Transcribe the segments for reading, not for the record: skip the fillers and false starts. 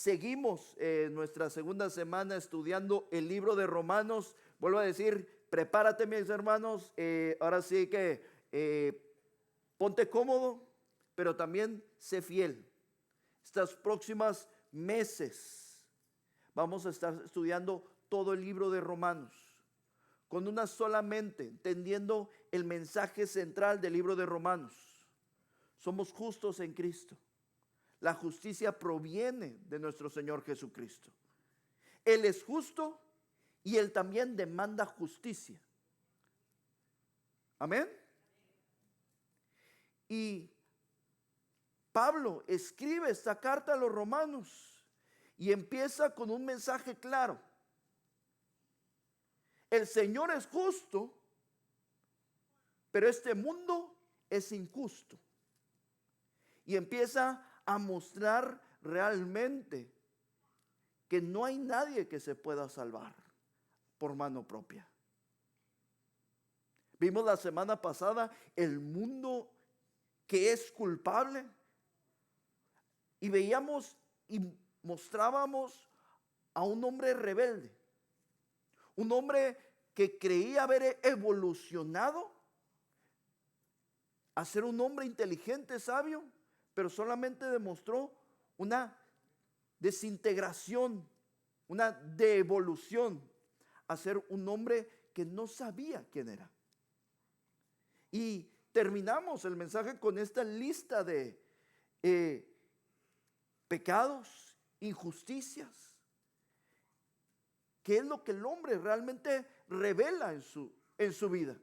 seguimos nuestra segunda semana estudiando el libro de Romanos. Vuelvo a decir, prepárate, mis hermanos. Ahora sí que ponte cómodo, pero también sé fiel. Estas próximas meses vamos a estar estudiando todo el libro de Romanos con una sola mente, entendiendo el mensaje central del libro de Romanos. Somos justos en Cristo. La justicia proviene de nuestro Señor Jesucristo. Él es justo y Él también demanda justicia. Amén. Y Pablo escribe esta carta a los romanos y empieza con un mensaje claro. El Señor es justo, pero este mundo es injusto. Y empieza a mostrar realmente que no hay nadie que se pueda salvar por mano propia. Vimos la semana pasada el mundo que es culpable y veíamos y mostrábamos a un hombre rebelde, un hombre que creía haber evolucionado a ser un hombre inteligente, sabio, pero solamente demostró una desintegración, una devolución a ser un hombre que no sabía quién era. Y terminamos el mensaje con esta lista de pecados, injusticias, que es lo que el hombre realmente revela en su vida.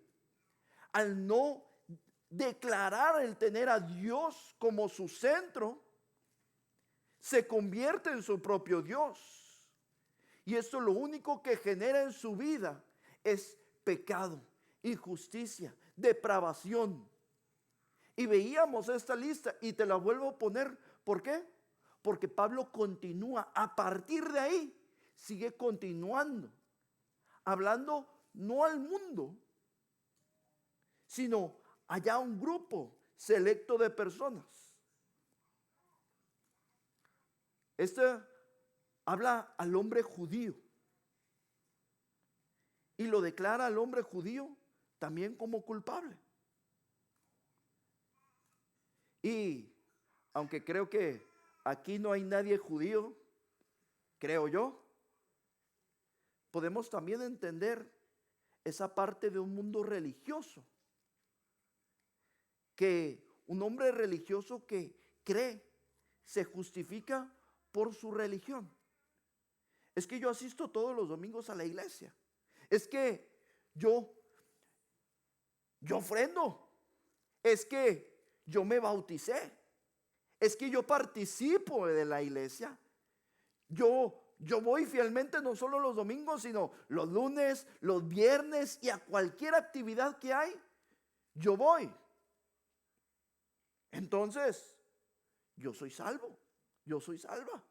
Al no declarar el tener a Dios como su centro, se convierte en su propio Dios. Y esto lo único que genera en su vida es pecado, injusticia, depravación. Y veíamos esta lista y te la vuelvo a poner. ¿Por qué? Porque Pablo continúa, a partir de ahí, sigue continuando, hablando no al mundo, sino allá un grupo selecto de personas. Este habla al hombre judío y lo declara al hombre judío también como culpable. Y aunque creo que aquí no hay nadie judío, creo yo, podemos también entender esa parte de un mundo religioso, que un hombre religioso que cree se justifica por su religión. Es que yo asisto todos los domingos a la iglesia. Es que yo ofrendo. Es que yo me bauticé. Es que yo participo de la iglesia. Yo voy fielmente no solo los domingos, sino los lunes, los viernes y a cualquier actividad que hay, yo voy. Entonces, yo soy salvo, yo soy salva.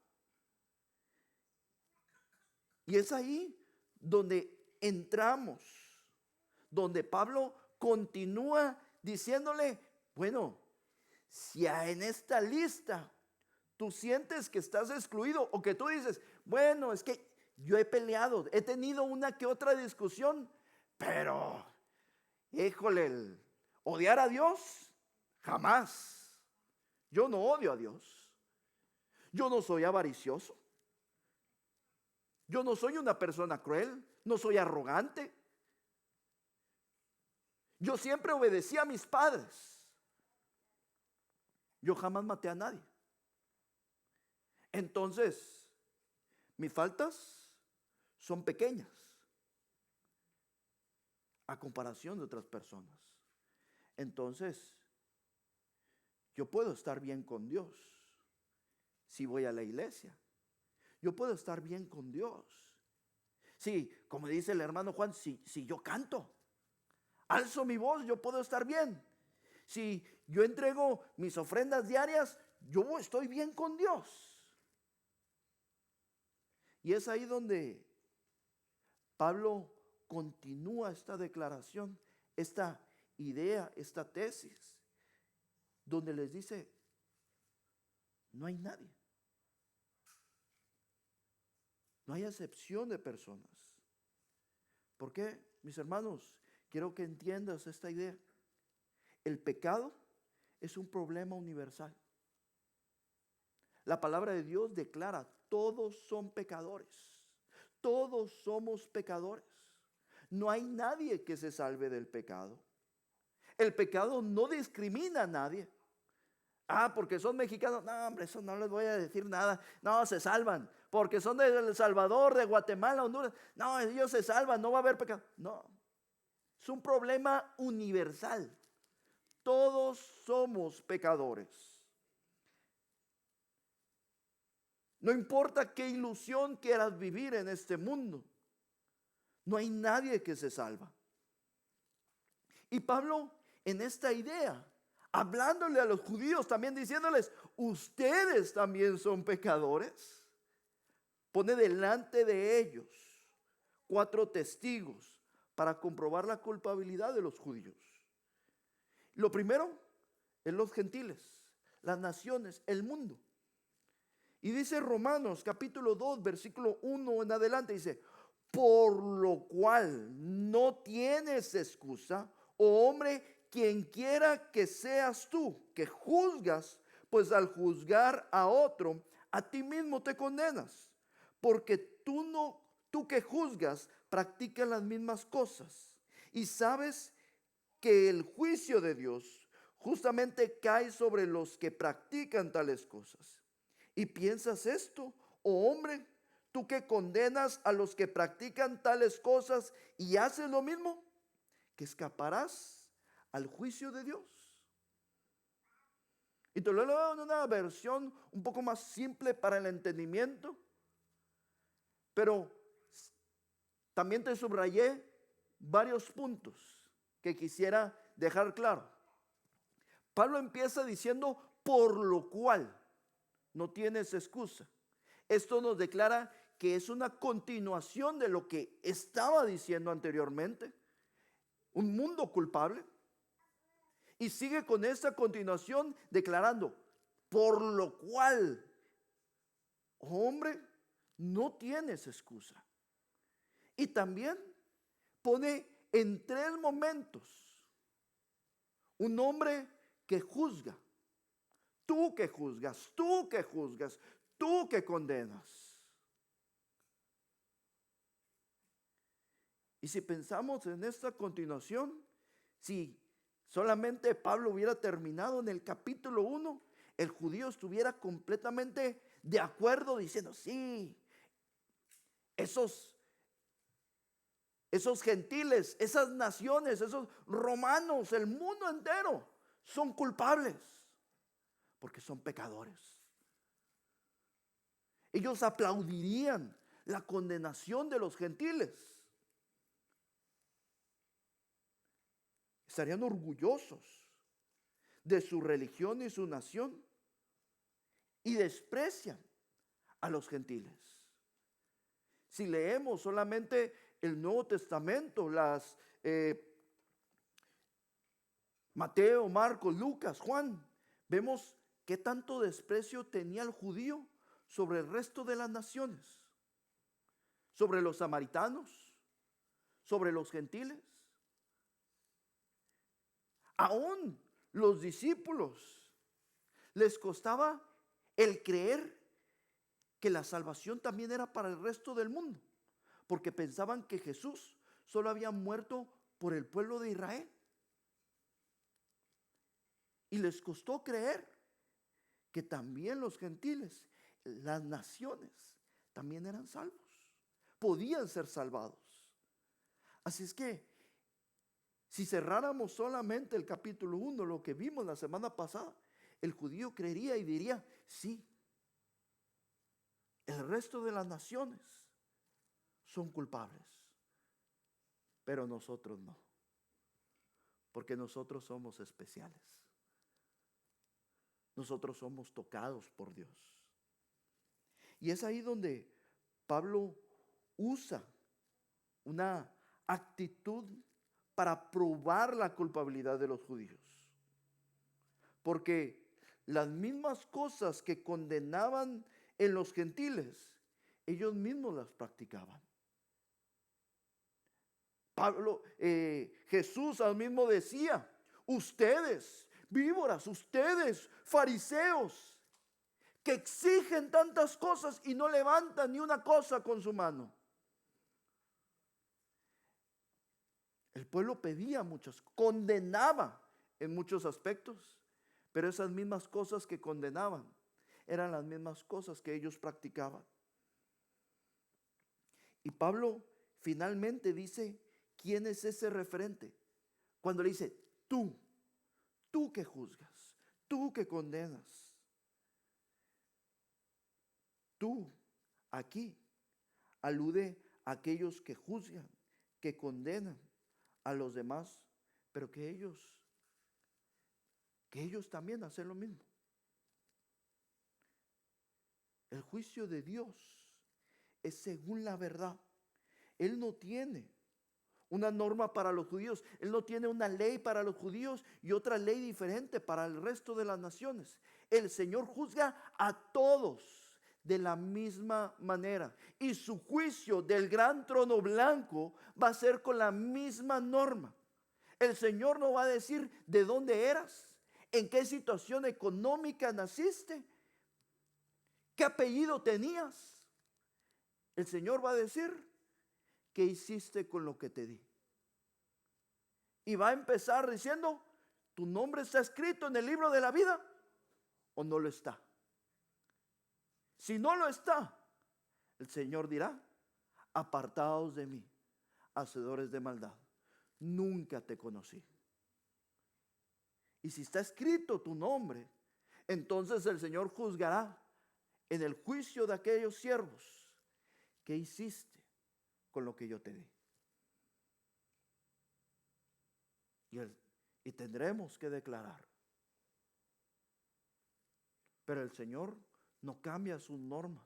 Y es ahí donde entramos, donde Pablo continúa diciéndole, bueno, si en esta lista tú sientes que estás excluido o que tú dices, bueno, es que yo he peleado, he tenido una que otra discusión, pero, híjole, odiar a Dios, jamás. Yo no odio a Dios. Yo no soy avaricioso. Yo no soy una persona cruel, no soy arrogante. Yo siempre obedecí a mis padres. Yo jamás maté a nadie. Entonces, mis faltas son pequeñas a comparación de otras personas. Entonces, yo puedo estar bien con Dios si voy a la iglesia. Yo puedo estar bien con Dios. Sí, como dice el hermano Juan, si yo canto, alzo mi voz, yo puedo estar bien. Si yo entrego mis ofrendas diarias, yo estoy bien con Dios. Y es ahí donde Pablo continúa esta declaración, esta idea, esta tesis, donde les dice, no hay nadie. No hay acepción de personas. ¿Por qué, mis hermanos? Quiero que entiendas esta idea. El pecado es un problema universal. La palabra de Dios declara, todos son pecadores. Todos somos pecadores. No hay nadie que se salve del pecado. El pecado no discrimina a nadie. Porque son mexicanos. No, hombre, eso no les voy a decir nada. No, se salvan. Porque son de El Salvador, de Guatemala, Honduras. No, ellos se salvan, no va a haber pecado. No, es un problema universal. Todos somos pecadores. No importa qué ilusión quieras vivir en este mundo, no hay nadie que se salva. Y Pablo, en esta idea, hablándole a los judíos, también diciéndoles, ustedes también son pecadores, pone delante de ellos 4 testigos para comprobar la culpabilidad de los judíos. Lo primero es los gentiles, las naciones, el mundo. Y dice Romanos capítulo 2, versículo 1 en adelante, dice, por lo cual no tienes excusa, oh hombre, quien quiera que seas tú, que juzgas, pues al juzgar a otro, a ti mismo te condenas, porque tú que juzgas, practicas las mismas cosas, y sabes que el juicio de Dios justamente cae sobre los que practican tales cosas. ¿Y piensas esto, oh hombre, tú que condenas a los que practican tales cosas y haces lo mismo, que escaparás al juicio de Dios? Y te lo leo en una versión un poco más simple para el entendimiento, pero también te subrayé varios puntos que quisiera dejar claro. Pablo empieza diciendo, por lo cual no tienes excusa. Esto nos declara que es una continuación de lo que estaba diciendo anteriormente. Un mundo culpable. Y sigue con esta continuación declarando, por lo cual, hombre, no tienes excusa. Y también pone en 3 momentos un hombre que juzga. Tú que juzgas, tú que juzgas, tú que condenas. Y si pensamos en esta continuación, si solamente Pablo hubiera terminado en el capítulo 1, el judío estuviera completamente de acuerdo diciendo, sí, esos gentiles, esas naciones, esos romanos, el mundo entero son culpables porque son pecadores. Ellos aplaudirían la condenación de los gentiles. Estarían orgullosos de su religión y su nación y desprecian a los gentiles. Si leemos solamente el Nuevo Testamento, Mateo, Marcos, Lucas, Juan, vemos qué tanto desprecio tenía el judío sobre el resto de las naciones, sobre los samaritanos, sobre los gentiles. Aún los discípulos les costaba el creer que la salvación también era para el resto del mundo, porque pensaban que Jesús solo había muerto por el pueblo de Israel. Y les costó creer que también los gentiles, las naciones, también eran salvos, podían ser salvados. Así es que si cerráramos solamente el capítulo 1, lo que vimos la semana pasada, el judío creería y diría, sí, el resto de las naciones son culpables, pero nosotros no, porque nosotros somos especiales. Nosotros somos tocados por Dios. Y es ahí donde Pablo usa una actitud para probar la culpabilidad de los judíos. Porque las mismas cosas que condenaban en los gentiles, ellos mismos las practicaban. Jesús al mismo decía, ustedes, víboras, ustedes, fariseos, que exigen tantas cosas y no levantan ni una cosa con su mano. El pueblo pedía muchas, condenaba en muchos aspectos, pero esas mismas cosas que condenaban eran las mismas cosas que ellos practicaban. Y Pablo finalmente dice, ¿quién es ese referente? Cuando le dice, tú que juzgas, tú que condenas, tú aquí alude a aquellos que juzgan, que condenan a los demás, pero que ellos también hacen lo mismo. El juicio de Dios es según la verdad. Él no tiene una norma para los judíos. Él no tiene una ley para los judíos y otra ley diferente para el resto de las naciones. El Señor juzga a todos de la misma manera. Y su juicio del gran trono blanco va a ser con la misma norma. El Señor no va a decir de dónde eras, en qué situación económica naciste, qué apellido tenías. El Señor va a decir, ¿qué hiciste con lo que te di? Y va a empezar diciendo, ¿tu nombre está escrito en el libro de la vida o no lo está? Si no lo está, el Señor dirá, apartaos de mí, hacedores de maldad, nunca te conocí. Y si está escrito tu nombre, entonces el Señor juzgará en el juicio de aquellos siervos, ¿qué hiciste con lo que yo te di? Y tendremos que declarar. Pero el Señor no cambia sus normas,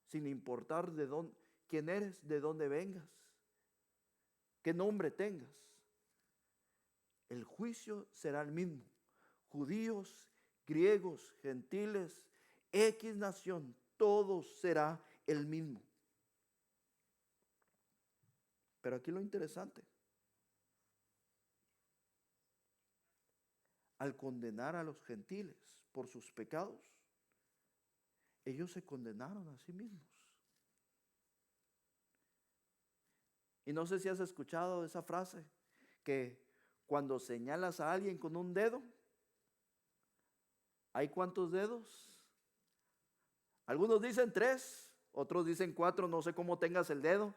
sin importar quién eres, de dónde vengas, qué nombre tengas. El juicio será el mismo. Judíos, griegos, gentiles, X nación, todo será el mismo. Pero aquí lo interesante, al condenar a los gentiles por sus pecados, ellos se condenaron a sí mismos. Y no sé si has escuchado esa frase, que cuando señalas a alguien con un dedo, ¿hay cuántos dedos? Algunos dicen 3, otros dicen 4, no sé cómo tengas el dedo,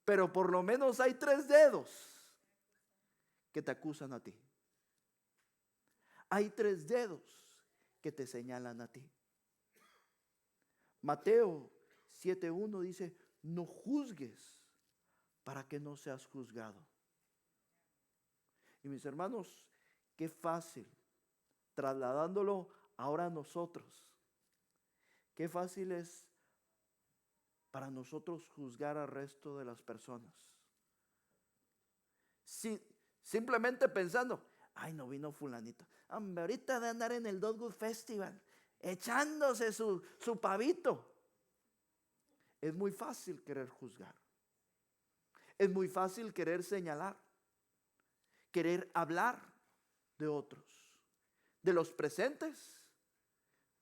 pero por lo menos hay 3 dedos que te acusan a ti. Hay 3 dedos que te señalan a ti. Mateo 7:1 dice, no juzgues para que no seas juzgado. Y mis hermanos, qué fácil, trasladándolo ahora a nosotros, qué fácil es para nosotros juzgar al resto de las personas. Simplemente pensando, ay, no vino fulanito. Hombre, ahorita de andar en el Dogwood Festival, echándose su pavito. Es muy fácil querer juzgar. Es muy fácil querer señalar, querer hablar de otros, de los presentes,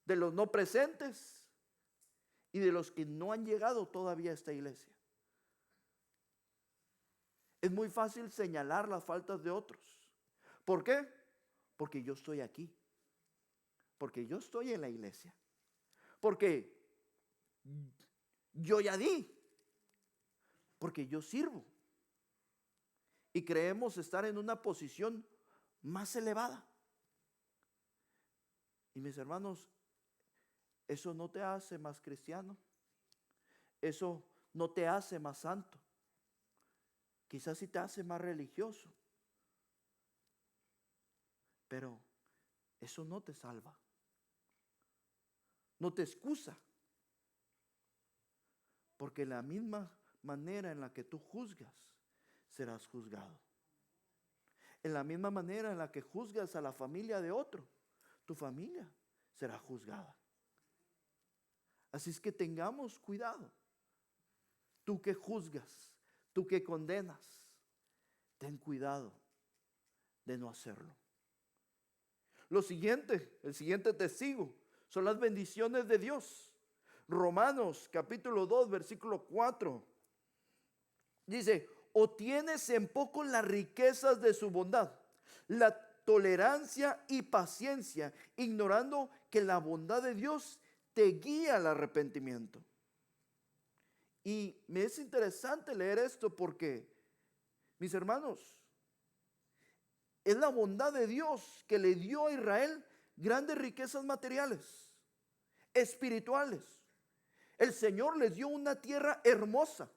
de los no presentes y de los que no han llegado todavía a esta iglesia. Es muy fácil señalar las faltas de otros. ¿Por qué? Porque yo estoy aquí. Porque yo estoy en la iglesia. Porque yo ya di. Porque yo sirvo. Y creemos estar en una posición más elevada. Y mis hermanos, eso no te hace más cristiano. Eso no te hace más santo. Quizás sí te hace más religioso. Pero eso no te salva. No te excusa. Porque la misma manera en la que tú juzgas, serás juzgado. En la misma manera en la que juzgas a la familia de otro, tu familia será juzgada. Así es que tengamos cuidado. Tú que juzgas, tú que condenas, ten cuidado de no hacerlo. El siguiente testigo son las bendiciones de Dios. Romanos capítulo 2, versículo 4. Dice, o tienes en poco las riquezas de su bondad, la tolerancia y paciencia, ignorando que la bondad de Dios te guía al arrepentimiento. Y me es interesante leer esto porque, mis hermanos, es la bondad de Dios que le dio a Israel grandes riquezas materiales, espirituales. El Señor les dio una tierra hermosa,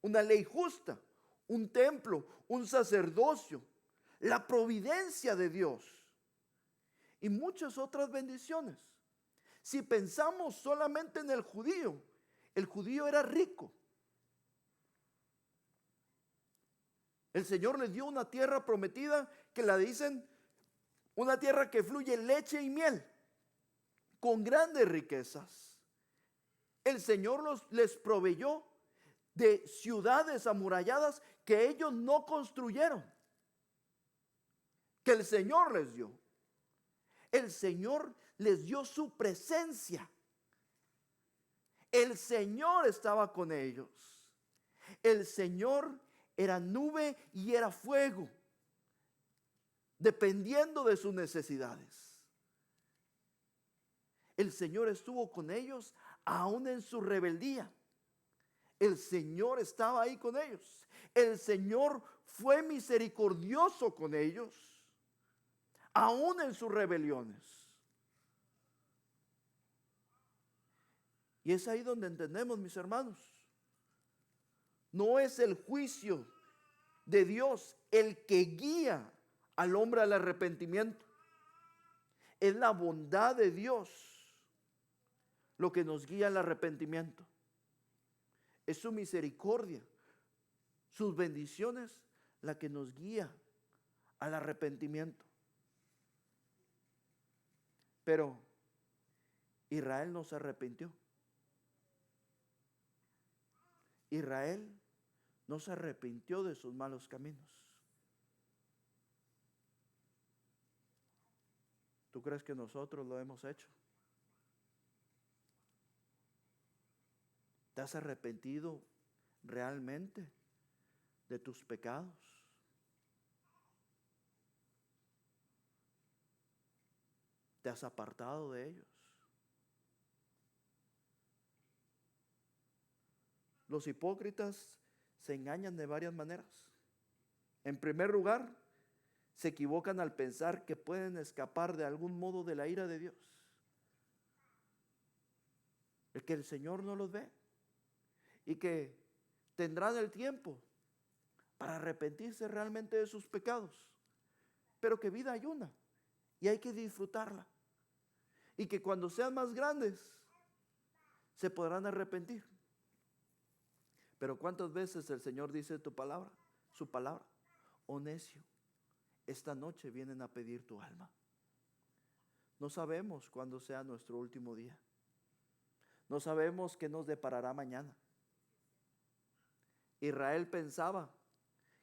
una ley justa, un templo, un sacerdocio, la providencia de Dios y muchas otras bendiciones. Si pensamos solamente en el judío era rico. El Señor les dio una tierra prometida que la dicen una tierra que fluye leche y miel, con grandes riquezas. El Señor les proveyó de ciudades amuralladas que ellos no construyeron, que el Señor les dio. El Señor les dio su presencia. El Señor estaba con ellos. El Señor era nube y era fuego, dependiendo de sus necesidades. El Señor estuvo con ellos aún en su rebeldía. El Señor estaba ahí con ellos. El Señor fue misericordioso con ellos, aún en sus rebeliones. Y es ahí donde entendemos, mis hermanos, no es el juicio de Dios el que guía al hombre al arrepentimiento. Es la bondad de Dios lo que nos guía al arrepentimiento. Es su misericordia, sus bendiciones, la que nos guía al arrepentimiento. Pero Israel no se arrepintió. Israel no se arrepintió de sus malos caminos. ¿Tú crees que nosotros lo hemos hecho? ¿Te has arrepentido realmente de tus pecados? ¿Te has apartado de ellos? Los hipócritas se engañan de varias maneras. En primer lugar, se equivocan al pensar que pueden escapar de algún modo de la ira de Dios. El que el Señor no los ve y que tendrán el tiempo para arrepentirse realmente de sus pecados. Pero que vida hay una y hay que disfrutarla. Y que cuando sean más grandes se podrán arrepentir. Pero ¿cuántas veces el Señor dice su palabra? Oh necio, esta noche vienen a pedir tu alma. No sabemos cuándo sea nuestro último día. No sabemos qué nos deparará mañana. Israel pensaba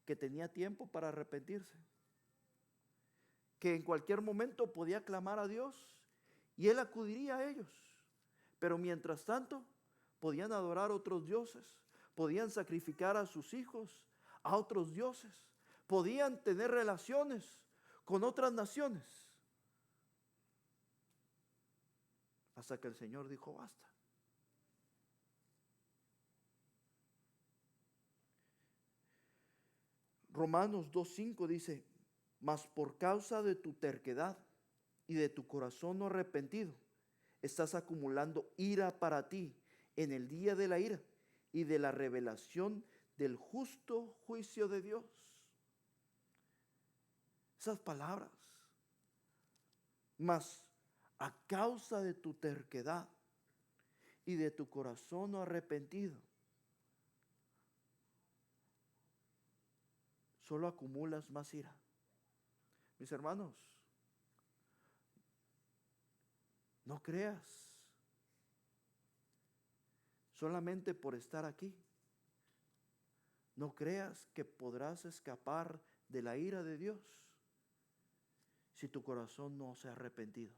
que tenía tiempo para arrepentirse, que en cualquier momento podía clamar a Dios y Él acudiría a ellos. Pero mientras tanto, podían adorar otros dioses, podían sacrificar a sus hijos a otros dioses, podían tener relaciones con otras naciones. Hasta que el Señor dijo, basta. Romanos 2:5 dice, mas por causa de tu terquedad y de tu corazón no arrepentido, estás acumulando ira para ti en el día de la ira y de la revelación del justo juicio de Dios. Esas palabras, mas a causa de tu terquedad y de tu corazón no arrepentido, solo acumulas más ira. Mis hermanos, no creas solamente por estar aquí. No creas que podrás escapar de la ira de Dios si tu corazón no se ha arrepentido.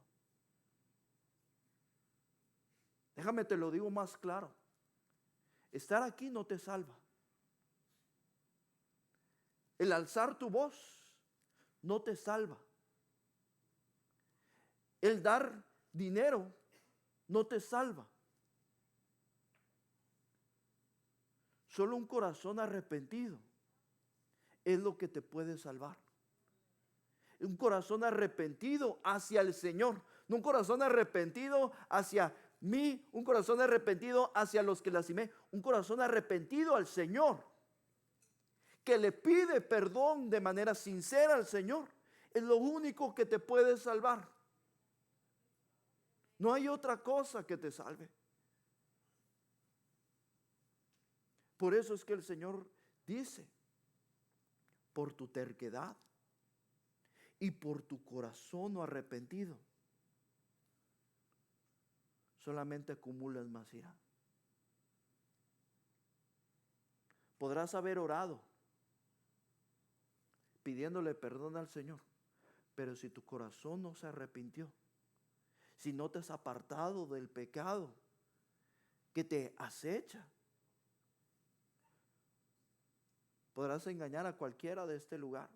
Déjame te lo digo más claro. Estar aquí no te salva. El alzar tu voz no te salva. El dar dinero no te salva. Solo un corazón arrepentido es lo que te puede salvar. Un corazón arrepentido hacia el Señor. No un corazón arrepentido hacia mí, un corazón arrepentido hacia los que lastimé. Un corazón arrepentido al Señor, que le pide perdón de manera sincera al Señor. Es lo único que te puede salvar. No hay otra cosa que te salve. Por eso es que el Señor dice, por tu terquedad y por tu corazón no arrepentido, solamente acumulas más ira. Podrás haber orado pidiéndole perdón al Señor, pero si tu corazón no se arrepintió, si no te has apartado del pecado que te acecha, podrás engañar a cualquiera de este lugar,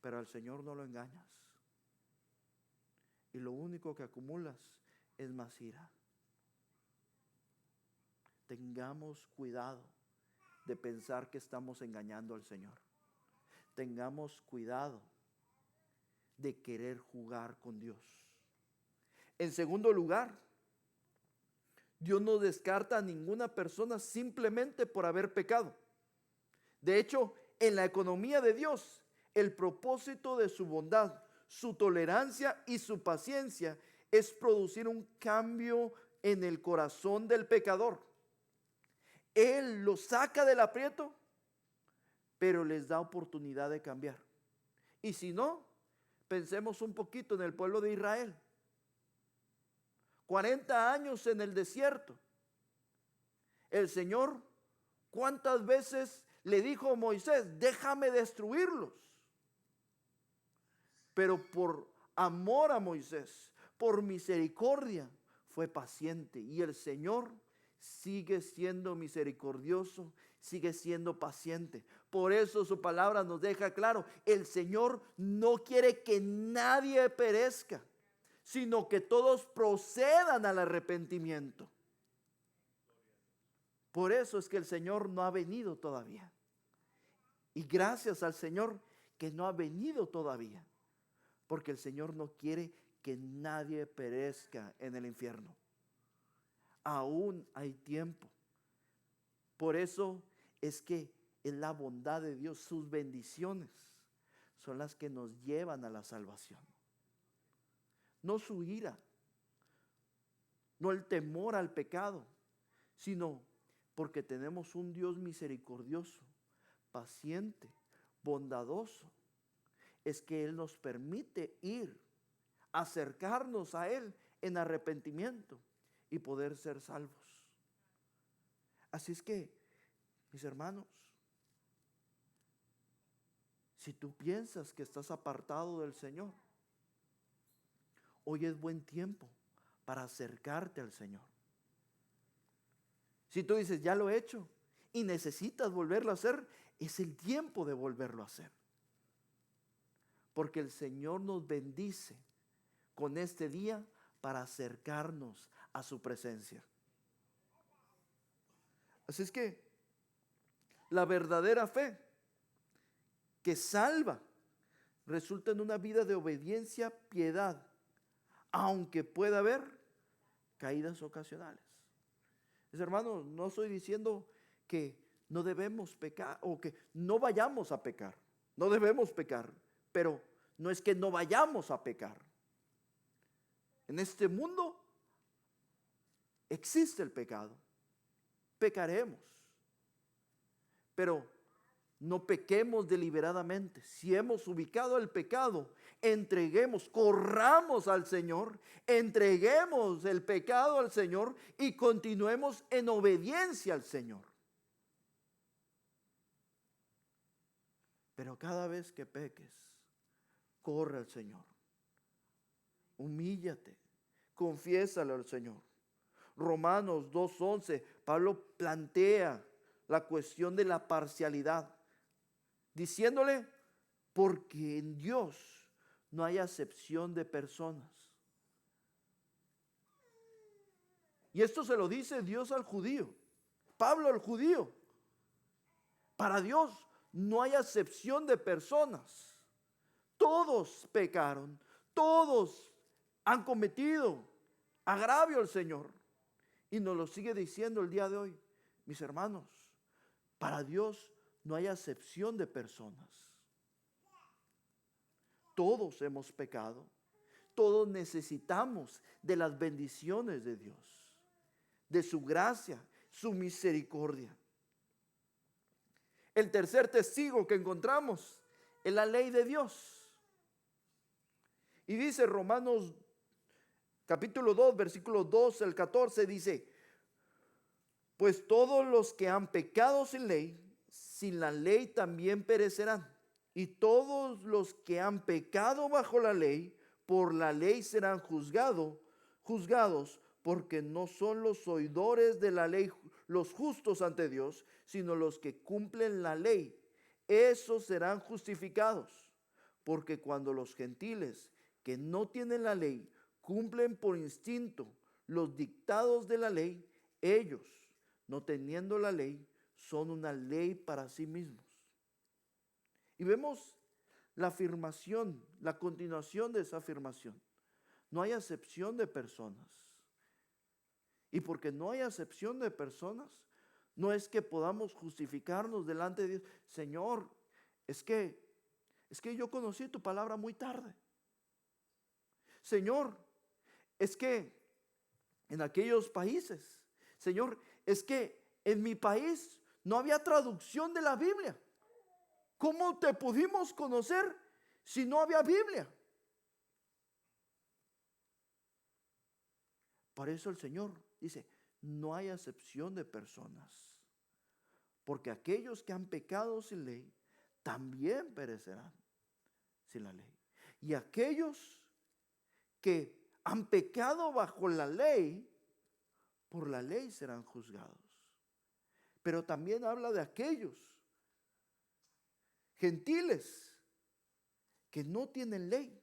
pero al Señor no lo engañas. Y lo único que acumulas es más ira. Tengamos cuidado de pensar que estamos engañando al Señor. Tengamos cuidado de querer jugar con Dios. En segundo lugar, Dios no descarta a ninguna persona simplemente por haber pecado. De hecho, en la economía de Dios, el propósito de su bondad, su tolerancia y su paciencia es producir un cambio en el corazón del pecador. Él los saca del aprieto, pero les da oportunidad de cambiar. Y si no, pensemos un poquito en el pueblo de Israel. 40 años en el desierto. El Señor, ¿cuántas veces le dijo a Moisés, déjame destruirlos? Pero por amor a Moisés, por misericordia, fue paciente. Y el Señor sigue siendo misericordioso, sigue siendo paciente. Por eso su palabra nos deja claro, el Señor no quiere que nadie perezca, sino que todos procedan al arrepentimiento. Por eso es que el Señor no ha venido todavía. Y gracias al Señor que no ha venido todavía. Porque el Señor no quiere que nadie perezca en el infierno. Aún hay tiempo. Por eso es que es la bondad de Dios, sus bendiciones son las que nos llevan a la salvación. No su ira, no el temor al pecado, sino porque tenemos un Dios misericordioso, paciente, bondadoso. Es que Él nos permite ir, acercarnos a Él en arrepentimiento y poder ser salvos. Así es que, mis hermanos, si tú piensas que estás apartado del Señor, hoy es buen tiempo para acercarte al Señor. Si tú dices, ya lo he hecho y necesitas volverlo a hacer, es el tiempo de volverlo a hacer. Porque el Señor nos bendice con este día para acercarnos a su presencia. Así es que la verdadera fe que salva resulta en una vida de obediencia, piedad, aunque pueda haber caídas ocasionales. Hermanos, no estoy diciendo que no debemos pecar o que no vayamos a pecar. No debemos pecar, pero no es que no vayamos a pecar. En este mundo existe el pecado. Pecaremos. Pero no pequemos deliberadamente. Si hemos ubicado el pecado, entreguemos, corramos al Señor, entreguemos el pecado al Señor y continuemos en obediencia al Señor. Pero cada vez que peques, corre al Señor. Humíllate, confiésalo al Señor. Romanos 2:11, Pablo plantea la cuestión de la parcialidad, diciéndole, porque en Dios no hay acepción de personas. Y esto se lo dice Dios al judío, Pablo al judío. Para Dios no hay acepción de personas. Todos pecaron, todos han cometido agravio al Señor. Y nos lo sigue diciendo el día de hoy, mis hermanos. Para Dios no hay acepción de personas. Todos hemos pecado. Todos necesitamos de las bendiciones de Dios, de su gracia, su misericordia. El tercer testigo que encontramos es la ley de Dios. Y dice Romanos capítulo 2, versículo 12 al 14, dice, pues todos los que han pecado sin la ley también perecerán. Y todos los que han pecado bajo la ley, por la ley serán juzgados, porque no son los oidores de la ley los justos ante Dios, sino los que cumplen la ley. Esos serán justificados, porque cuando los gentiles que no tienen la ley cumplen por instinto los dictados de la ley, ellos, no teniendo la ley, son una ley para sí mismos. Y vemos la afirmación, la continuación de esa afirmación. No hay acepción de personas. Y porque no hay acepción de personas, no es que podamos justificarnos delante de Dios. Señor, es que yo conocí tu palabra muy tarde. Señor, es que en aquellos países, Señor, es que en mi país no había traducción de la Biblia. ¿Cómo te pudimos conocer si no había Biblia? Por eso el Señor dice, no hay acepción de personas, porque aquellos que han pecado sin ley también perecerán sin la ley. Y aquellos que han pecado bajo la ley, por la ley serán juzgados. Pero también habla de aquellos gentiles que no tienen ley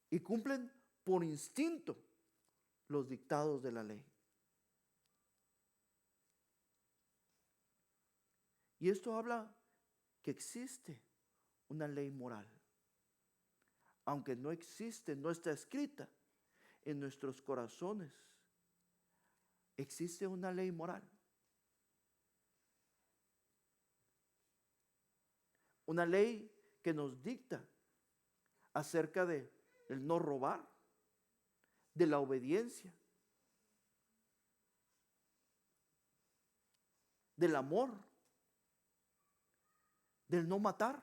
y cumplen por instinto los dictados de la ley. Y esto habla que existe una ley moral, aunque no existe, no está escrita en nuestros corazones. Existe una ley moral. Una ley que nos dicta acerca de el no robar, de la obediencia, del amor, del no matar.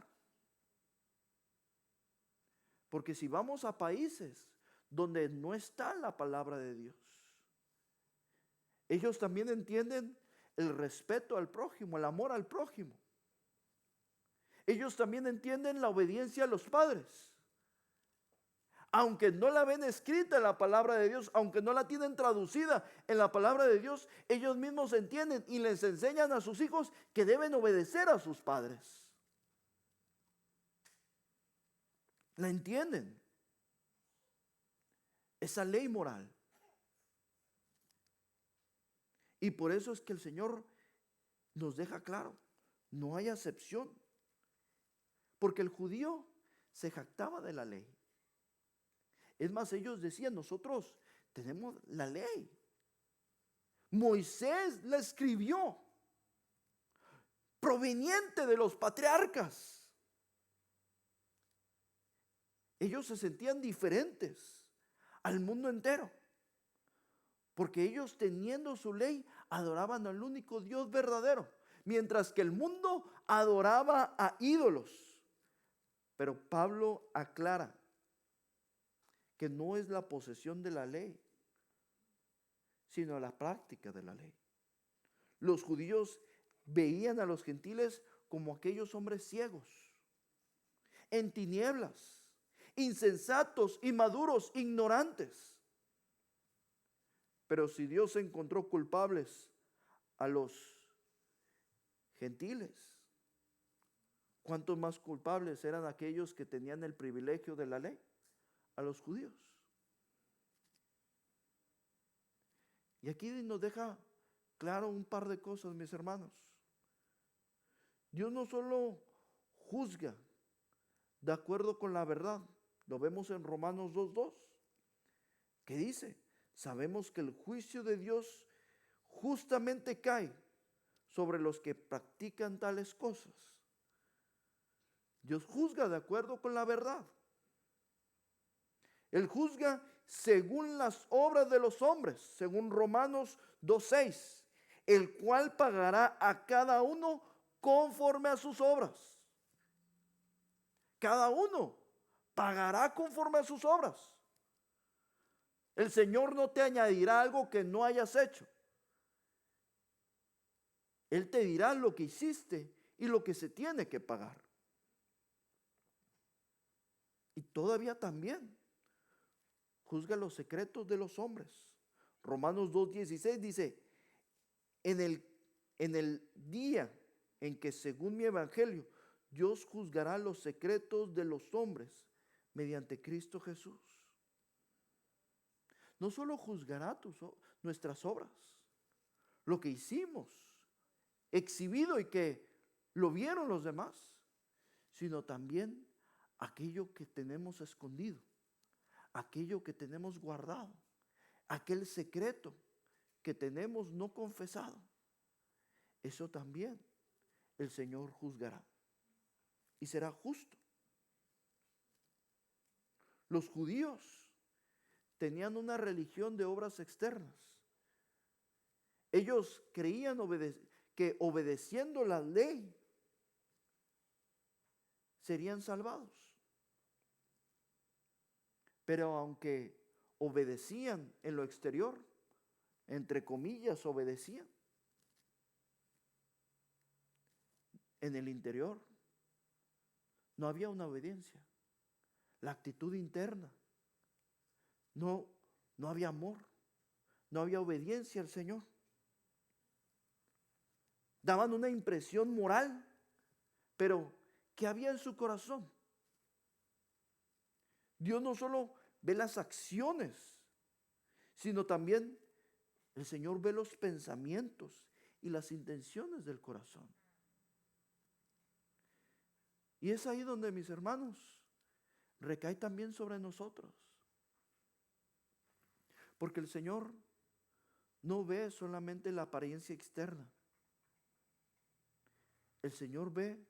Porque si vamos a países donde no está la palabra de Dios, ellos también entienden el respeto al prójimo, el amor al prójimo. Ellos también entienden la obediencia a los padres. Aunque no la ven escrita en la palabra de Dios, aunque no la tienen traducida en la palabra de Dios, ellos mismos entienden y les enseñan a sus hijos que deben obedecer a sus padres. La entienden. Esa ley moral. Y por eso es que el Señor nos deja claro, no hay acepción. Porque el judío se jactaba de la ley. Es más, ellos decían, nosotros tenemos la ley. Moisés la escribió, proveniente de los patriarcas. Ellos se sentían diferentes al mundo entero, porque ellos, teniendo su ley, adoraban al único Dios verdadero. mientras que el mundo adoraba a ídolos. Pero Pablo aclara que no es la posesión de la ley, sino la práctica de la ley. Los judíos veían a los gentiles como aquellos hombres ciegos, en tinieblas, insensatos, inmaduros, ignorantes. Pero si Dios encontró culpables a los gentiles, ¿cuántos más culpables eran aquellos que tenían el privilegio de la ley? A los judíos. Y aquí nos deja claro un par de cosas, mis hermanos. Dios no solo juzga de acuerdo con la verdad, lo vemos en Romanos 2:2, que dice: sabemos que el juicio de Dios justamente cae sobre los que practican tales cosas. Dios juzga de acuerdo con la verdad. Él juzga según las obras de los hombres, según Romanos 2:6, el cual pagará a cada uno conforme a sus obras. Cada uno pagará conforme a sus obras. El Señor no te añadirá algo que no hayas hecho. Él te dirá lo que hiciste y lo que se tiene que pagar. Y todavía también juzga los secretos de los hombres. Romanos 2:16 dice: en el día en que, según mi evangelio, Dios juzgará los secretos de los hombres mediante Cristo Jesús. No solo juzgará nuestras obras, lo que hicimos, exhibido y que lo vieron los demás, sino también aquello que tenemos escondido, aquello que tenemos guardado, aquel secreto que tenemos no confesado. Eso también el Señor juzgará y será justo. Los judíos tenían una religión de obras externas. Ellos creían que obedeciendo la ley serían salvados. Pero aunque obedecían en lo exterior, entre comillas obedecían, en el interior no había una obediencia. La actitud interna, no había amor, no había obediencia al Señor. Daban una impresión moral, pero ¿qué había en su corazón? Dios no solo ve las acciones, sino también el Señor ve los pensamientos y las intenciones del corazón. Y es ahí donde, mis hermanos, recae también sobre nosotros. Porque el Señor no ve solamente la apariencia externa. El Señor ve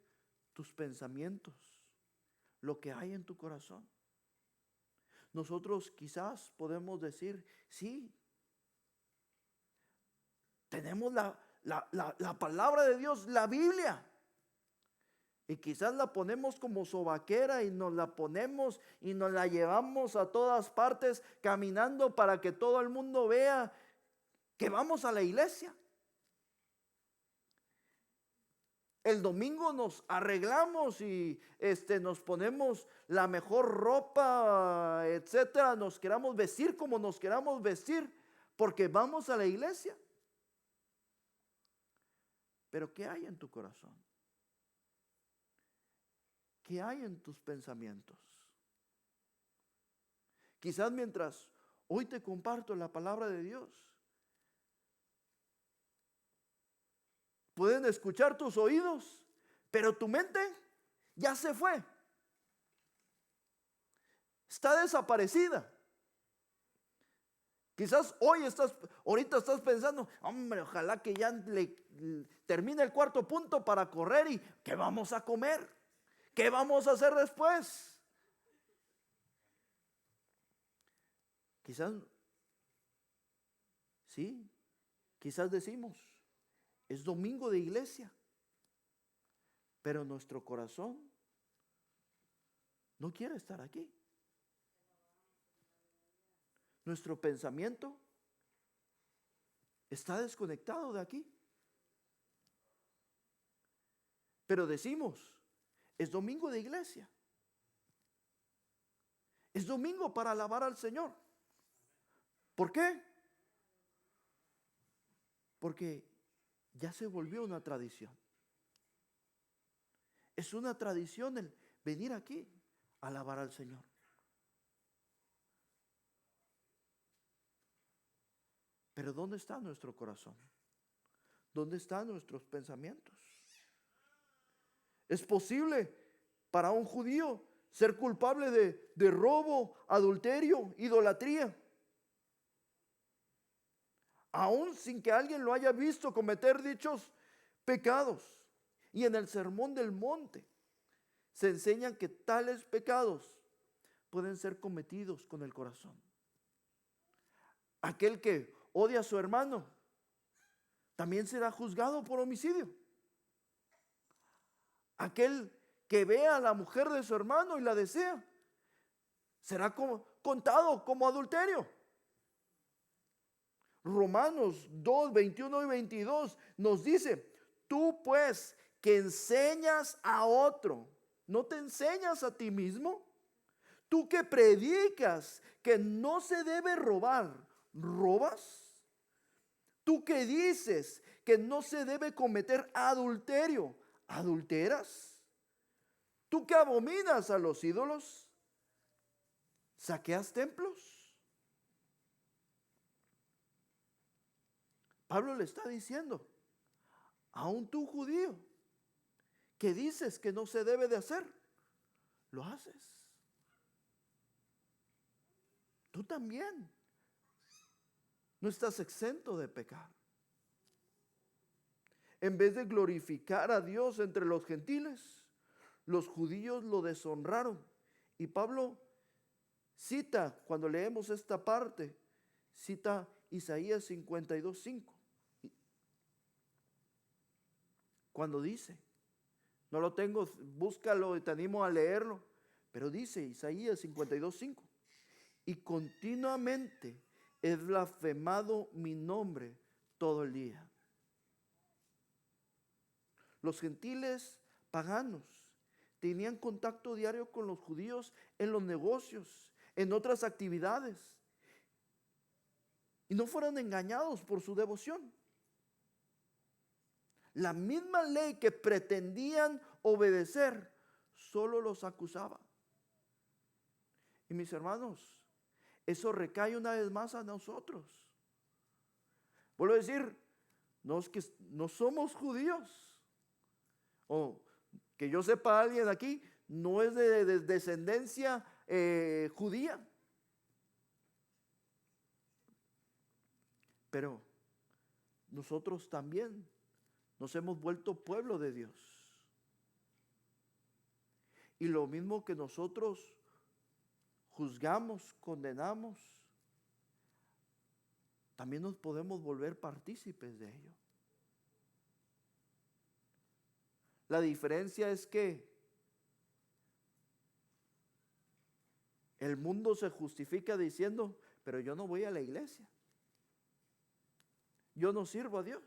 tus pensamientos, lo que hay en tu corazón. Nosotros quizás podemos decir: sí, tenemos la palabra de Dios, la Biblia. Y quizás la ponemos como sobaquera y nos la ponemos y nos la llevamos a todas partes caminando para que todo el mundo vea que vamos a la iglesia. El domingo nos arreglamos y nos ponemos la mejor ropa, etcétera. Nos queramos vestir como nos queramos vestir porque vamos a la iglesia. Pero ¿qué hay en tu corazón? ¿Qué hay en tus pensamientos? Quizás mientras hoy te comparto la palabra de Dios, pueden escuchar tus oídos, pero tu mente ya se fue. Está desaparecida. Quizás ahorita estás pensando: hombre, ojalá que ya termine el cuarto punto para correr y ¿qué vamos a comer? ¿Qué vamos a hacer después? Quizás, sí, quizás decimos: es domingo de iglesia, pero nuestro corazón no quiere estar aquí. Nuestro pensamiento está desconectado de aquí. Pero decimos, es domingo de iglesia. Es domingo para alabar al Señor. ¿Por qué? Porque ya se volvió una tradición. Es una tradición el venir aquí a alabar al Señor. Pero ¿dónde está nuestro corazón? ¿Dónde están nuestros pensamientos? ¿Es posible para un judío ser culpable de robo, adulterio, idolatría, aún sin que alguien lo haya visto cometer dichos pecados? Y en el Sermón del Monte se enseñan que tales pecados pueden ser cometidos con el corazón. Aquel que odia a su hermano también será juzgado por homicidio. Aquel que ve a la mujer de su hermano y la desea será contado como adulterio. Romanos 2, 21 y 22 nos dice: tú pues que enseñas a otro, ¿no te enseñas a ti mismo? Tú que predicas que no se debe robar, ¿robas? Tú que dices que no se debe cometer adulterio, ¿adulteras? Tú que abominas a los ídolos, ¿saqueas templos? Pablo le está diciendo, aún tú judío, que dices que no se debe de hacer, lo haces. Tú también no estás exento de pecar. En vez de glorificar a Dios entre los gentiles, los judíos lo deshonraron. Y Pablo cita, cuando leemos esta parte, cita Isaías 52:5. Cuando dice, no lo tengo, búscalo y te animo a leerlo, pero dice Isaías 52:5, y continuamente he blasfemado mi nombre todo el día. Los gentiles paganos tenían contacto diario con los judíos en los negocios, en otras actividades, y no fueron engañados por su devoción. La misma ley que pretendían obedecer solo los acusaba. Y mis hermanos, eso recae una vez más a nosotros. Vuelvo a decir, no es que no somos judíos, o que yo sepa, alguien aquí no es de descendencia judía, pero nosotros también nos hemos vuelto pueblo de Dios. Y lo mismo que nosotros juzgamos, condenamos, también nos podemos volver partícipes de ello. La diferencia es que el mundo se justifica diciendo, pero yo no voy a la iglesia, yo no sirvo a Dios.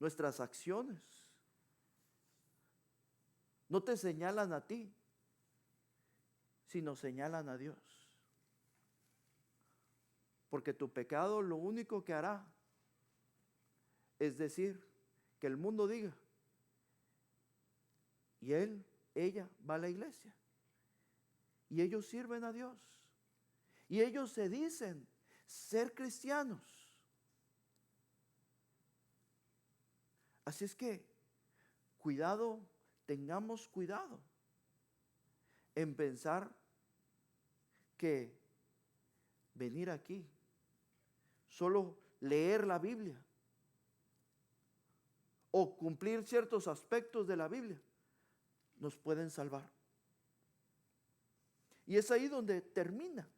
Nuestras acciones no te señalan a ti, sino señalan a Dios. Porque tu pecado lo único que hará es decir, que el mundo diga, y ella va a la iglesia, y ellos sirven a Dios, y ellos se dicen ser cristianos. Así es que, cuidado, tengamos cuidado en pensar que venir aquí, solo leer la Biblia o cumplir ciertos aspectos de la Biblia nos pueden salvar. Y es ahí donde termina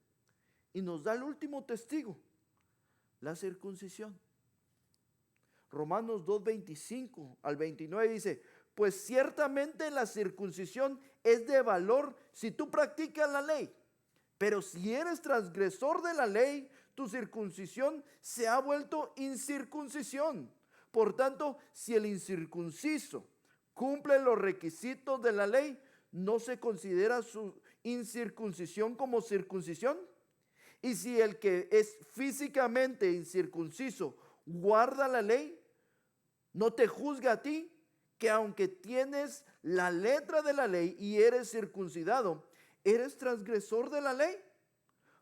y nos da el último testigo, la circuncisión. Romanos 2:25 al 29 dice, pues ciertamente la circuncisión es de valor si tú practicas la ley. Pero si eres transgresor de la ley, tu circuncisión se ha vuelto incircuncisión. Por tanto, si el incircunciso cumple los requisitos de la ley, ¿no se considera su incircuncisión como circuncisión? Y si el que es físicamente incircunciso guarda la ley, ¿no te juzga a ti que aunque tienes la letra de la ley y eres circuncidado, eres transgresor de la ley?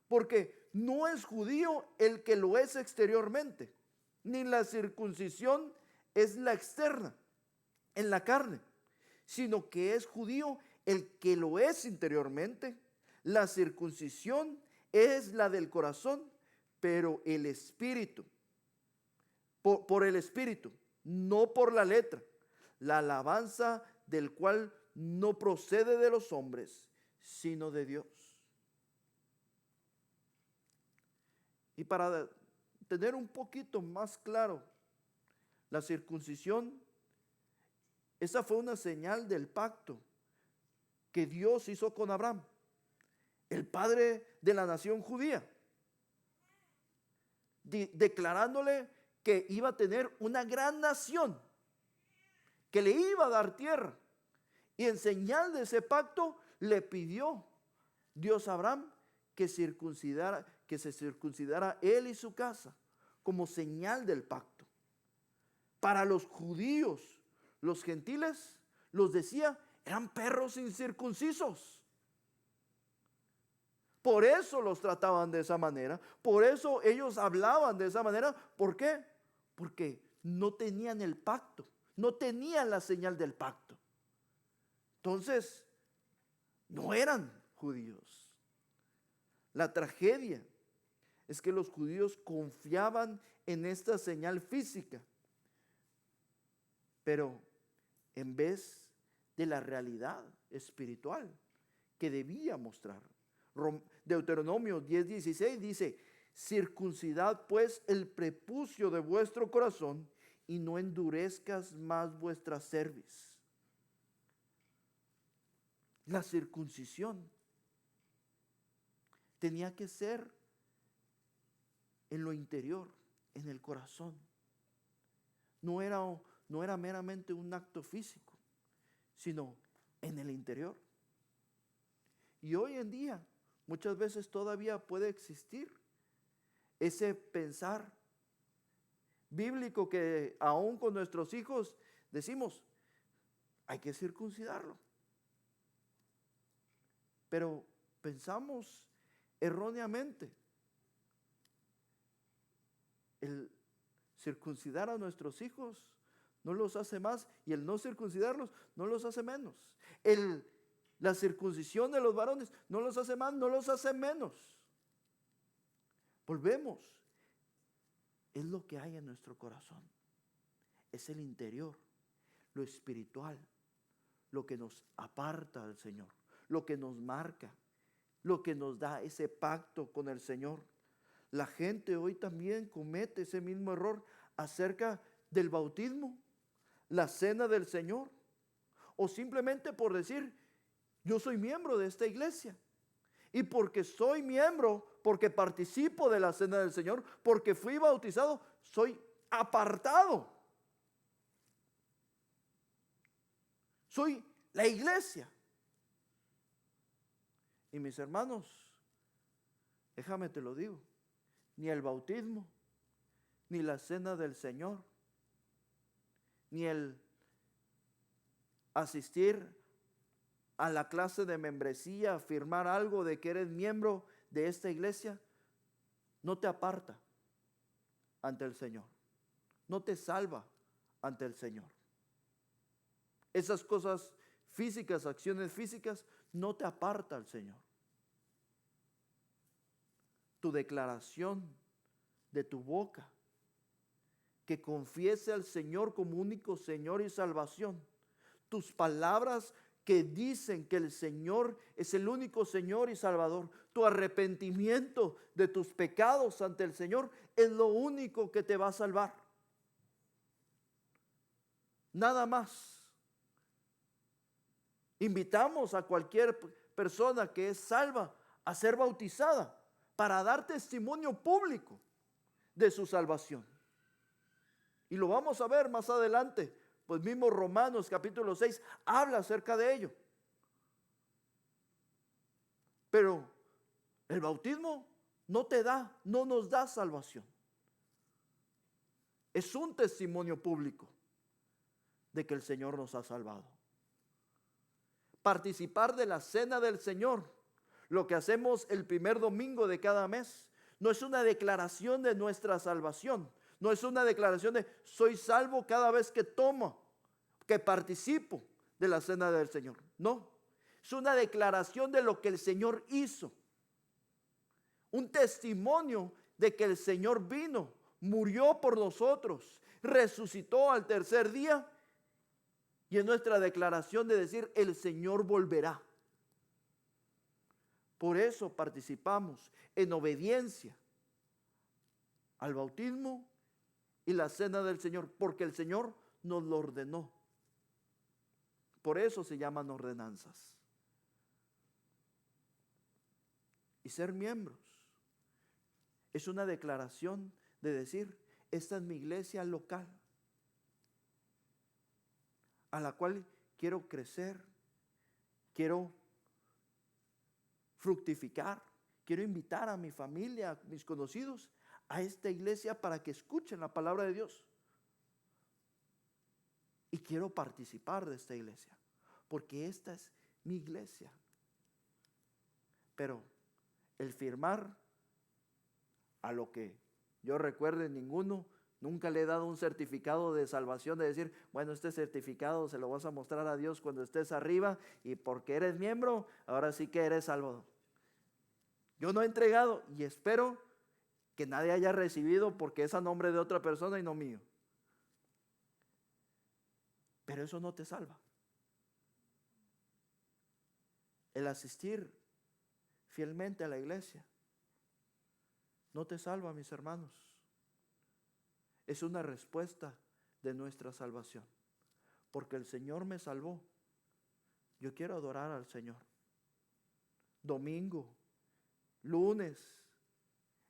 Porque no es judío el que lo es exteriormente, ni la circuncisión es la externa, en la carne, sino que es judío el que lo es interiormente. La circuncisión es la del corazón, pero el espíritu, por el espíritu, no por la letra. La alabanza del cual no procede de los hombres, sino de Dios. Y para tener un poquito más claro, la circuncisión, esa fue una señal del pacto que Dios hizo con Abraham, el padre de la nación judía, declarándole que iba a tener una gran nación, que le iba a dar tierra. Y en señal de ese pacto le pidió Dios a Abraham que se circuncidara él y su casa como señal del pacto. Para los judíos, los gentiles, los decía, eran perros incircuncisos. Por eso los trataban de esa manera. Por eso ellos hablaban de esa manera. ¿Por qué? Porque no tenían el pacto. No tenían la señal del pacto. Entonces, no eran judíos. La tragedia es que los judíos confiaban en esta señal física, pero en vez de la realidad espiritual que debía mostrar. Deuteronomio 10:16 dice, circuncidad pues el prepucio de vuestro corazón y no endurezcas más vuestra cerviz. La circuncisión tenía que ser en lo interior, en el corazón. No era meramente un acto físico, sino en el interior. Y hoy en día, muchas veces todavía puede existir ese pensar bíblico que aún con nuestros hijos decimos, hay que circuncidarlo. Pero pensamos erróneamente. El circuncidar a nuestros hijos no los hace más y el no circuncidarlos no los hace menos. La circuncisión de los varones no los hace más, no los hace menos. Volvemos. Es lo que hay en nuestro corazón. Es el interior, lo espiritual, lo que nos aparta del Señor, lo que nos marca, lo que nos da ese pacto con el Señor. La gente hoy también comete ese mismo error acerca del bautismo, la cena del Señor, o simplemente por decir, yo soy miembro de esta iglesia. Y porque soy miembro, porque participo de la cena del Señor, porque fui bautizado, soy apartado. Soy la iglesia. Y mis hermanos, déjame te lo digo, ni el bautismo, ni la cena del Señor, ni el asistir a la clase de membresía, firmar algo de que eres miembro de esta iglesia, no te aparta ante el Señor, no te salva ante el Señor. Esas cosas físicas, acciones físicas, no te aparta al Señor. Tu declaración de tu boca, que confiese al Señor como único Señor y salvación. Tus palabras que dicen que el Señor es el único Señor y Salvador. Tu arrepentimiento de tus pecados ante el Señor es lo único que te va a salvar. nada más. Invitamos a cualquier persona que es salva a ser bautizada para dar testimonio público de su salvación. Y lo vamos a ver más adelante, pues mismo Romanos capítulo 6 habla acerca de ello. Pero el bautismo no nos da salvación. Es un testimonio público de que el Señor nos ha salvado. Participar de la cena del Señor, lo que hacemos el primer domingo de cada mes, no es una declaración de nuestra salvación. No es una declaración de soy salvo cada vez que tomo, que participo de la cena del Señor. No, es una declaración de lo que el Señor hizo. Un testimonio de que el Señor vino, murió por nosotros, resucitó al tercer día. Y es nuestra declaración de decir el Señor volverá. Por eso participamos en obediencia al bautismo y la cena del Señor, porque el Señor nos lo ordenó. Por eso se llaman ordenanzas. Y ser miembros es una declaración de decir, esta es mi iglesia local, a la cual quiero crecer, quiero fructificar, quiero invitar a mi familia, a mis conocidos, a esta iglesia para que escuchen la palabra de Dios. Y quiero participar de esta iglesia, porque esta es mi iglesia. Pero el firmar, a lo que yo recuerde, nunca le he dado un certificado de salvación de decir, bueno, este certificado se lo vas a mostrar a Dios cuando estés arriba y porque eres miembro, ahora sí que eres salvo. Yo no he entregado y espero que nadie haya recibido porque es a nombre de otra persona y no mío. Pero eso no te salva. El asistir fielmente a la iglesia no te salva, mis hermanos. Es una respuesta de nuestra salvación. Porque el Señor me salvó. Yo quiero adorar al Señor. Domingo, lunes,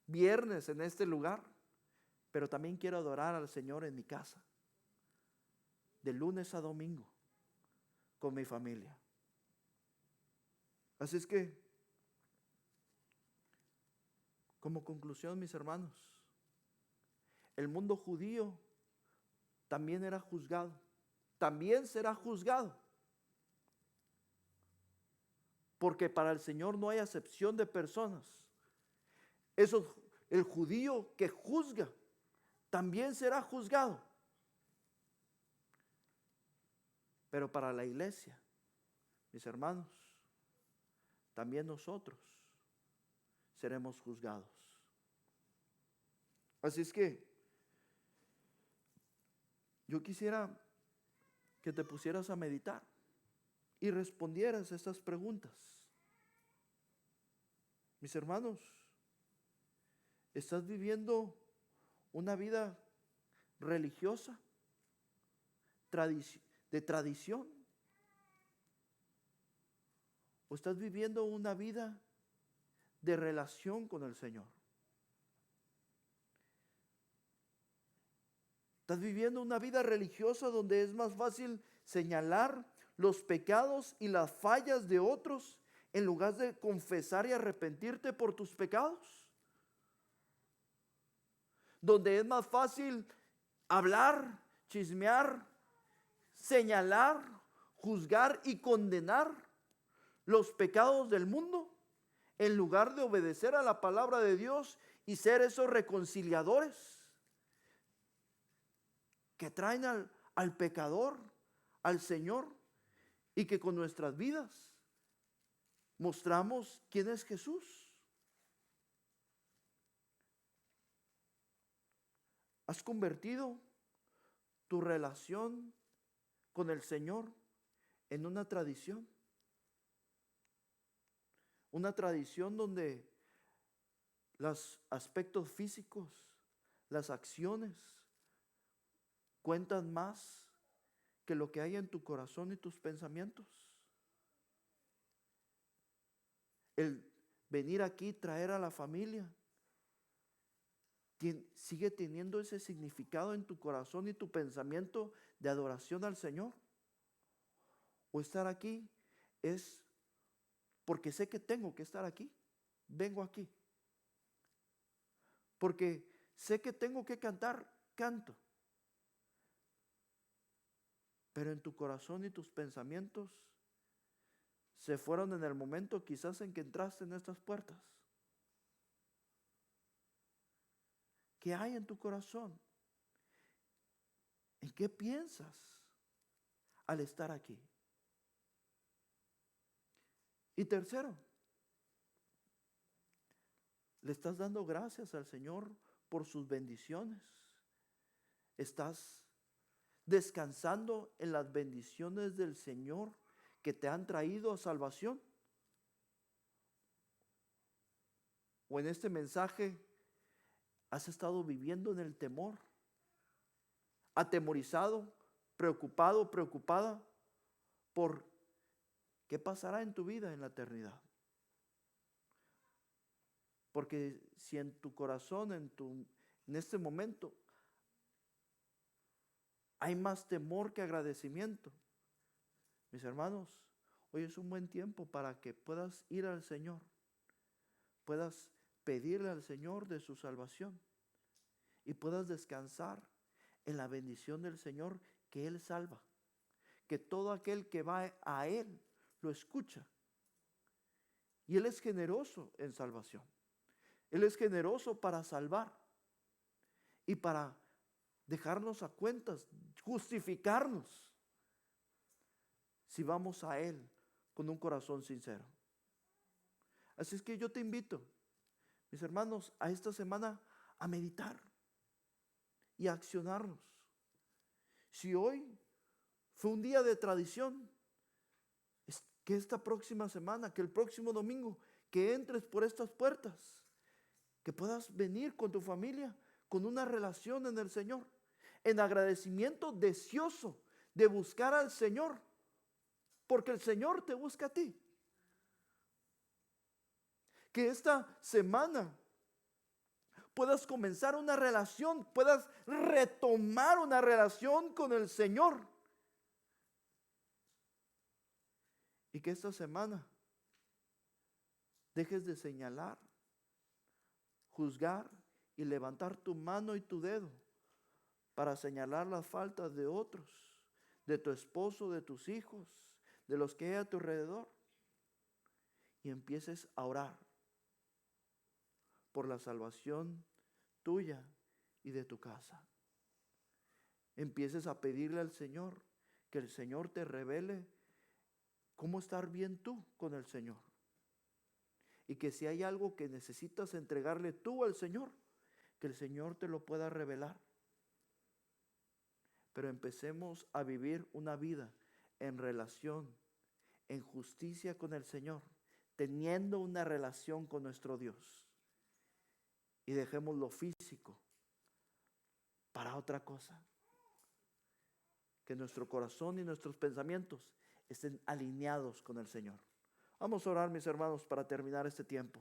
viernes en este lugar. Pero también quiero adorar al Señor en mi casa. De lunes a domingo. Con mi familia. Así es que, como conclusión, mis hermanos, el mundo judío también era juzgado, también será juzgado, porque para el Señor no hay acepción de personas. El judío que juzga también será juzgado, pero para la iglesia, mis hermanos, también nosotros seremos juzgados. Así es que yo quisiera que te pusieras a meditar y respondieras estas preguntas. Mis hermanos, ¿estás viviendo una vida religiosa, de tradición? ¿O estás viviendo una vida de relación con el Señor? ¿Estás viviendo una vida religiosa donde es más fácil señalar los pecados y las fallas de otros en lugar de confesar y arrepentirte por tus pecados? Donde es más fácil hablar, chismear, señalar, juzgar y condenar los pecados del mundo en lugar de obedecer a la palabra de Dios y ser esos reconciliadores que traen al pecador, al Señor, y que con nuestras vidas mostramos quién es Jesús. ¿Has convertido tu relación con el Señor en una tradición? Una tradición donde los aspectos físicos, las acciones, cuentan más que lo que hay en tu corazón y tus pensamientos. El venir aquí, traer a la familia, sigue teniendo ese significado en tu corazón y tu pensamiento de adoración al Señor. O estar aquí es porque sé que tengo que estar aquí. Vengo aquí. Porque sé que tengo que cantar, canto. Pero en tu corazón y tus pensamientos se fueron en el momento quizás en que entraste en estas puertas. ¿Qué hay en tu corazón? ¿En qué piensas al estar aquí? Y tercero, le estás dando gracias al Señor por sus bendiciones. Estás descansando en las bendiciones del Señor que te han traído a salvación. O en este mensaje has estado viviendo en el temor, atemorizado, preocupado, preocupada por qué pasará en tu vida en la eternidad. Porque si en tu corazón, en este momento, hay más temor que agradecimiento, mis hermanos, hoy es un buen tiempo para que puedas ir al Señor, puedas pedirle al Señor de su salvación y puedas descansar en la bendición del Señor que Él salva, que todo aquel que va a Él lo escucha. Y Él es generoso en salvación. Él es generoso para salvar y para dejarnos a cuentas, justificarnos si vamos a Él con un corazón sincero. Así es que yo te invito, mis hermanos, a esta semana a meditar y a accionarnos. Si hoy fue un día de tradición, que esta próxima semana, que el próximo domingo, que entres por estas puertas, que puedas venir con tu familia, con una relación en el Señor, en agradecimiento deseoso de buscar al Señor, porque el Señor te busca a ti. Que esta semana puedas comenzar una relación, puedas retomar una relación con el Señor. Y que esta semana dejes de señalar, juzgar y levantar tu mano y tu dedo para señalar las faltas de otros, de tu esposo, de tus hijos, de los que hay a tu alrededor. Y empieces a orar por la salvación tuya y de tu casa. Empieces a pedirle al Señor que el Señor te revele cómo estar bien tú con el Señor. Y que si hay algo que necesitas entregarle tú al Señor, que el Señor te lo pueda revelar. Pero empecemos a vivir una vida en relación, en justicia con el Señor, teniendo una relación con nuestro Dios. Y dejemos lo físico para otra cosa. Que nuestro corazón y nuestros pensamientos estén alineados con el Señor. Vamos a orar, mis hermanos, para terminar este tiempo.